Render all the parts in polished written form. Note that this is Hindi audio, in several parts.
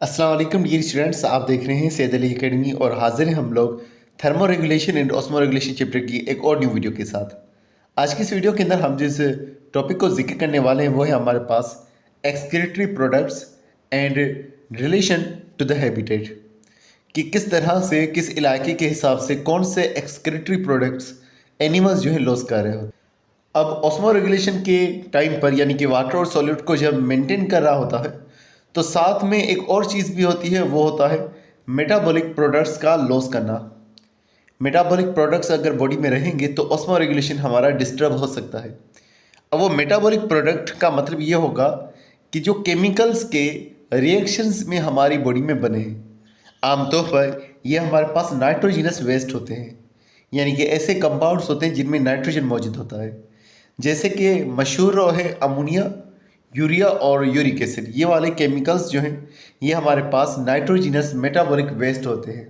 अस्सलाम वालेकुम डियर स्टूडेंट्स, आप देख रहे हैं सैयद अली एकेडमी और हाजिर हैं हम लोग thermo regulation and osmo regulation chapter की एक और न्यू वीडियो के साथ। आज की इस वीडियो के अंदर हम जिस टॉपिक को जिक्र करने वाले हैं वो है हमारे पास excretory products and relation to the habitat, कि किस तरह से किस इलाके के हिसाब से कौन से एक्सक्रीटरी प्रोडक्ट्स एनिमल्स जो है लॉस कर रहे हो। अब ऑस्मो रेगुलेशन के टाइम पर यानी कि वाटर और सॉल्यूट को जब मेंटेन कर रहा होता है तो साथ में एक और चीज़ भी होती है, वो होता है मेटाबॉलिक प्रोडक्ट्स का लॉस करना। मेटाबॉलिक प्रोडक्ट्स अगर बॉडी में रहेंगे तो ऑस्मो रेगुलेशन हमारा डिस्टर्ब हो सकता है। अब वो मेटाबॉलिक प्रोडक्ट का मतलब ये होगा कि जो केमिकल्स के रिएक्शंस में हमारी बॉडी में बने हैं, आमतौर पर ये हमारे पास नाइट्रोजिनस वेस्ट होते हैं, यानी कि ऐसे कंपाउंड्स होते हैं जिनमें नाइट्रोजन मौजूद होता है, जैसे कि मशहूर है अमोनिया, यूरिया और यूरिक एसिड। ये वाले केमिकल्स जो हैं ये हमारे पास नाइट्रोजिनस मेटाबॉलिक वेस्ट होते हैं।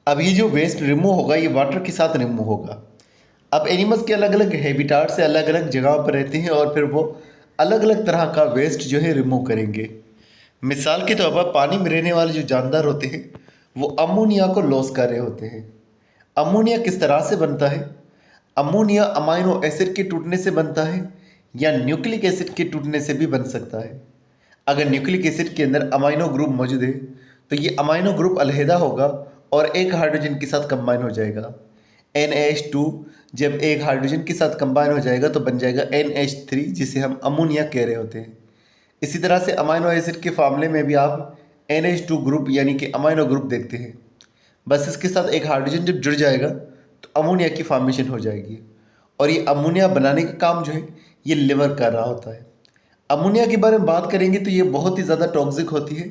अब ये जो वेस्ट रिमूव होगा ये वाटर के साथ रिमूव होगा। अब एनिमल्स के अलग अलग हैबिटाट से अलग अलग जगह पर रहते हैं और फिर वो अलग अलग तरह का वेस्ट जो है रिमूव करेंगे। मिसाल के तौर पर पानी में रहने वाले जो जानदार होते हैं वो अमोनिया को लॉस कर रहे होते हैं। अमोनिया किस तरह से बनता है? अमोनिया अमाइनो एसिड के टूटने से बनता है या न्यूक्लिक एसिड के टूटने से भी बन सकता है। अगर न्यूक्लिक एसिड के अंदर अमाइनो ग्रुप मौजूद है तो ये अमाइनो ग्रुप अलहदा होगा और एक हाइड्रोजन के साथ कंबाइन हो जाएगा। NH2 जब एक हाइड्रोजन के साथ कंबाइन हो जाएगा तो बन जाएगा NH3, जिसे हम अमोनिया कह रहे होते हैं। इसी तरह से अमाइनो एसिड के मामले में भी आप NH2 ग्रुप यानी कि अमाइनो ग्रुप देखते हैं। बस इसके साथ एक हाइड्रोजन जब जुड़ जाएगा तो अमोनिया की फॉर्मेशन हो जाएगी और ये अमोनिया बनाने का काम जो है ये लिवर कर रहा होता है। अमोनिया के बारे में बात करेंगे तो ये बहुत ही ज़्यादा टॉक्सिक होती है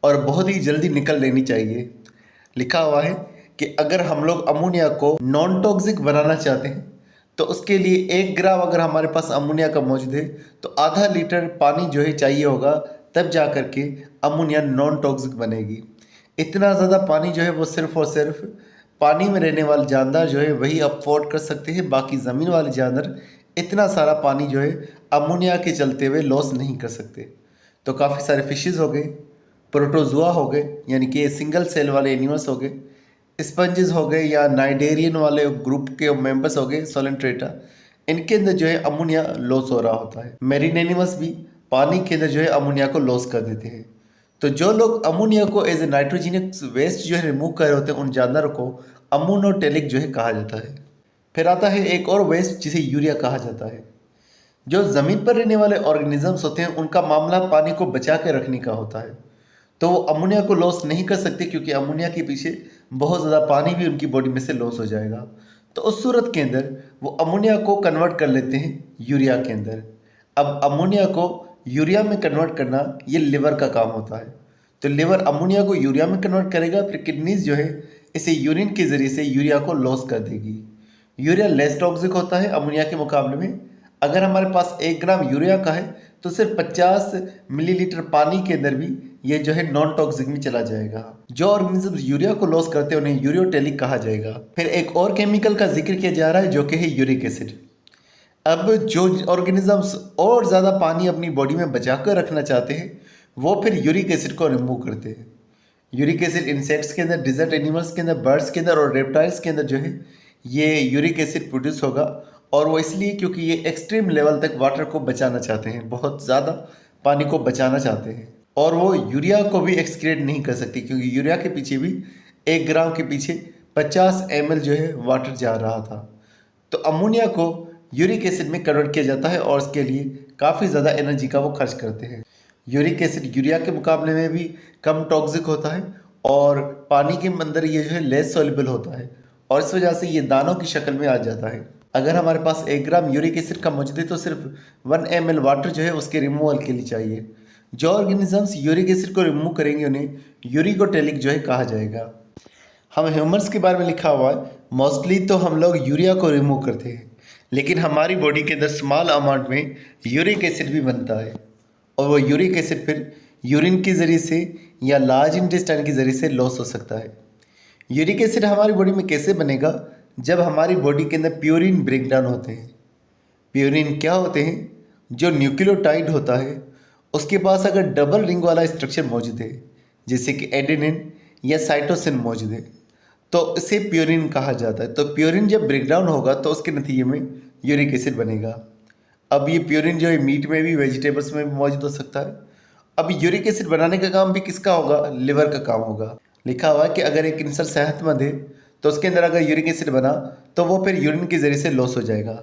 और बहुत ही जल्दी निकल लेनी चाहिए। लिखा हुआ है कि अगर हम लोग अमोनिया को नॉन टॉक्सिक बनाना चाहते हैं तो उसके लिए 1 ग्राम अगर हमारे पास अमोनिया का मौजूद है तो आधा लीटर पानी जो है चाहिए होगा, तब जा कर के अमोनिया नॉन टॉक्सिक बनेगी। इतना ज़्यादा पानी जो है वो सिर्फ और सिर्फ पानी में रहने वाले जानदार जो है वही अफोर्ड कर सकते हैं, बाकी ज़मीन वाले जानवर इतना सारा पानी जो है अमोनिया के चलते हुए लॉस नहीं कर सकते। तो काफ़ी सारे फिशेस हो गए, प्रोटोजुआ हो गए यानी कि सिंगल सेल वाले एनिमल्स हो गए, स्पंजेस हो गए या नाइडेरियन वाले ग्रुप के मेंबर्स हो गए, सोलेंट्रेटा, इनके अंदर जो है अमोनिया लॉस हो रहा होता है। मेरीन एनिमल्स भी पानी के अंदर जो है अमोनिया को लॉस कर देते हैं। तो जो लोग अमोनिया को एज ए नाइट्रोजिनस वेस्ट जो है रिमूव कर रहे होते हैं उन जानवरों को अमोनोटेलिक जो है कहा जाता है। फिर आता है एक और वेस्ट जिसे यूरिया कहा जाता है। जो ज़मीन पर रहने वाले ऑर्गेनिजम्स होते हैं उनका मामला पानी को बचा के रखने का होता है, तो वो अमोनिया को लॉस नहीं कर सकते क्योंकि अमोनिया के पीछे बहुत ज़्यादा पानी भी उनकी बॉडी में से लॉस हो जाएगा। तो उस सूरत के अंदर वो अमोनिया को कन्वर्ट कर लेते हैं यूरिया के अंदर। अब अमोनिया को यूरिया में कन्वर्ट करना ये लिवर का काम होता है। तो लिवर अमोनिया को यूरिया में कन्वर्ट करेगा, फिर किडनीज जो है इसे यूरिन के ज़रिए से यूरिया को लॉस कर देगी। यूरिया लेस टॉक्सिक होता है अमोनिया के मुकाबले में। अगर हमारे पास 1 ग्राम यूरिया का है तो सिर्फ 50 मिलीलीटर पानी के अंदर भी ये जो है नॉन टॉक्सिक में चला जाएगा। जो ऑर्गेनिज्म यूरिया को लॉस करते हैं उन्हें यूरियोटेलिक कहा जाएगा। फिर एक और केमिकल का जिक्र किया जा रहा है जो कि है यूरिक एसिड। अब जो ऑर्गेनिजम्स और ज़्यादा पानी अपनी बॉडी में बचा कर रखना चाहते हैं वो फिर यूरिक एसिड को रिमूव करते हैं। यूरिक एसिड इंसेक्ट्स के अंदर, डिजर्ट एनिमल्स के अंदर, बर्ड्स के अंदर और रेप्टाइल्स के अंदर जो है ये यूरिक एसिड प्रोड्यूस होगा, और वो इसलिए क्योंकि ये एक्सट्रीम लेवल तक वाटर को बचाना चाहते हैं, बहुत ज़्यादा पानी को बचाना चाहते हैं, और वो यूरिया को भी एक्सक्रीट नहीं कर सकती क्योंकि यूरिया के पीछे भी 1 ग्राम के पीछे 50 ml जो है वाटर जा रहा था। तो अमोनिया को यूरिक एसिड में कन्वर्ट किया जाता है और उसके लिए काफ़ी ज़्यादा एनर्जी का वो खर्च करते हैं। यूरिक एसिड यूरिया के मुकाबले में भी कम टॉक्सिक होता है और पानी के अंदर ये जो है लेस सॉल्युबल होता है और इस वजह से ये दानों की शक्ल में आ जाता है। अगर हमारे पास 1 ग्राम यूरिक एसिड का मौजूद है तो सिर्फ 1 ml वाटर जो है उसके रिमूवल के लिए चाहिए। जो ऑर्गेनिजम्स यूरिक एसिड को रिमूव करेंगे उन्हें यूरिकोटेलिक जो है कहा जाएगा। हम ह्यूमन्स के बारे में लिखा हुआ है, मोस्टली तो हम लोग यूरिया को रिमूव करते हैं, लेकिन हमारी बॉडी के अंदर स्मॉल अमाउंट में यूरिक एसिड भी बनता है और वो यूरिक एसिड फिर यूरिन के ज़रिए से या लार्ज इंटेस्टाइन के ज़रिए से लॉस हो सकता है। यूरिक एसिड हमारी बॉडी में कैसे बनेगा? जब हमारी बॉडी के अंदर प्यूरिन ब्रेक डाउन होते हैं। प्यूरिन क्या होते हैं? जो न्यूक्लियोटाइड होता है उसके पास अगर डबल रिंग वाला स्ट्रक्चर मौजूद है, जैसे कि एडेनिन या साइटोसिन मौजूद है, तो इसे प्यूरिन कहा जाता है। तो प्यूरिन जब ब्रेक डाउन होगा तो उसके नतीजे में यूरिक एसिड बनेगा। अब ये प्यूरिन जो है मीट में भी, वेजिटेबल्स में भी मौजूद हो सकता है। अब यूरिक एसिड बनाने का काम भी किसका होगा? लिवर का काम होगा। लिखा हुआ है कि अगर एक इंसान सेहतमंद है तो उसके अंदर अगर यूरिक एसिड बना तो वो फिर यूरिन के ज़रिए से लॉस हो जाएगा।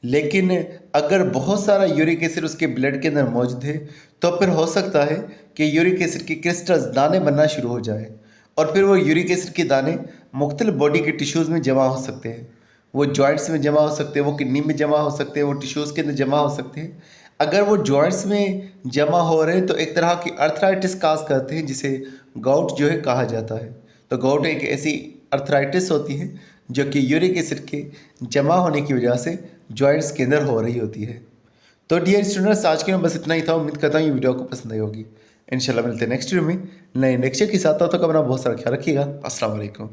लेकिन अगर बहुत सारा यूरिक एसिड उसके ब्लड के अंदर मौजूद है तो फिर हो सकता है कि यूरिक एसिड के क्रिस्टल्स, दाने बनना शुरू हो जाए और फिर वो यूरिक एसिड के दाने मुख्तलिफ बॉडी के टिश्यूज़ में जमा हो सकते हैं। वो जॉइंट्स में जमा हो सकते हैं, वो किडनी में जमा हो सकते हैं, वो टिश्यूज़ के अंदर जमा हो सकते हैं। अगर वो जॉइंट्स में जमा हो रहे हैं तो एक तरह की अर्थराइटिस काज करते हैं, जिसे गाउट जो है कहा जाता है। तो गाउट एक ऐसी अर्थराइटिस होती है जो कि यूरिक एसिड के जमा होने की वजह से जॉइंट्स के अंदर हो रही होती है। तो डियर स्टूडेंट्स, आज के में बस इतना ही था। उम्मीद करता हूँ ये वीडियो आपको पसंद आई होगी। इंशाल्लाह मिलते हैं नेक्स्ट वीडियो में नए लेक्चर के साथ। तब तक अपना बहुत सारा ख्याल रखिएगा। अस्सलाम वालेकुम।